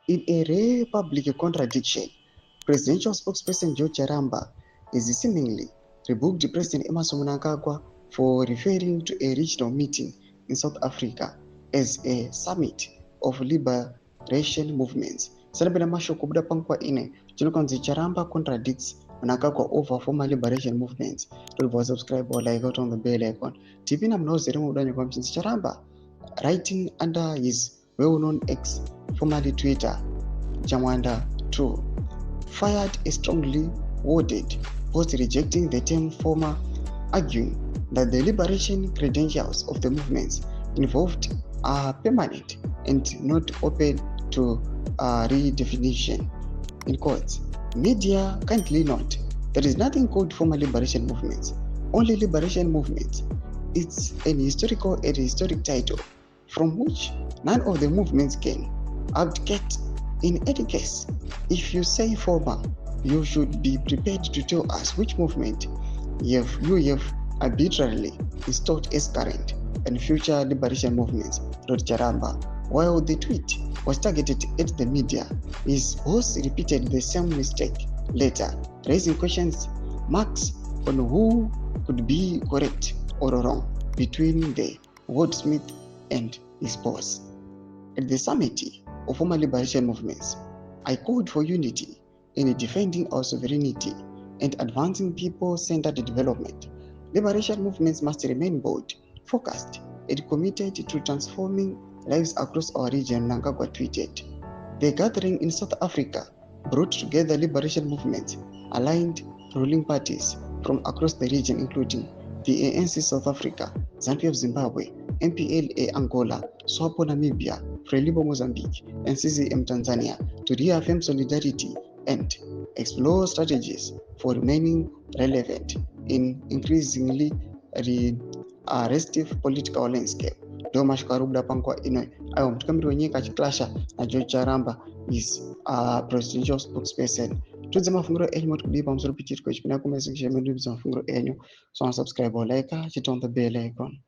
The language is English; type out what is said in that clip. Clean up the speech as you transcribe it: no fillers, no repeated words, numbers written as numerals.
In a rare public contradiction, presidential spokesperson Joe Charamba is seemingly rebuked President Emmerson Mnangagwa for referring to a regional meeting in South Africa as a summit of liberation movements. Sarabina mashoko kubuda pangwa ine chinokonzi Charamba Contradicts Mnangagwa over former liberation movements. Don't forget subscribe or like out on the bell icon. TV na mnozere mudani kwa mchinzi Charamba, writing under his well-known ex, formerly Twitter, Jamwanda 2, fired a strongly worded post rejecting the term former, arguing that the liberation credentials of the movements involved are permanent and not open to redefinition. In quotes, media kindly note there is nothing called former liberation movements, only liberation movements. It's an historical and historic title from which none of the movements can abdicate. In any case, if you say former, you should be prepared to tell us which movement you have arbitrarily installed as current and future liberation movements, wrote Charamba. While the tweet was targeted at the media, his host repeated the same mistake later, raising questions marks on who could be correct or wrong between the wordsmith and his boss. At the summit of former liberation movements, I called for unity in defending our sovereignty and advancing people-centered development. Liberation movements must remain bold, focused, and committed to transforming lives across our region, Mnangagwa tweeted. The gathering in South Africa brought together liberation movements, aligned ruling parties from across the region, including the ANC South Africa, ZANU of Zimbabwe, MPLA Angola, SWAPO Namibia, FRELIMO Mozambique, and CCM Tanzania, to reaffirm solidarity and explore strategies for remaining relevant in increasingly restive political landscape. Domashkarubuda pangwa ino ayo mtukamiri wenyika achiklasha na George Charamba is presidential spokesperson. Tudze mafunguro enyu motikudipa pamusoro pichitiko chipinda kumesekisha medu mafunguro enyu. So subscribe or like, hit on the bell icon.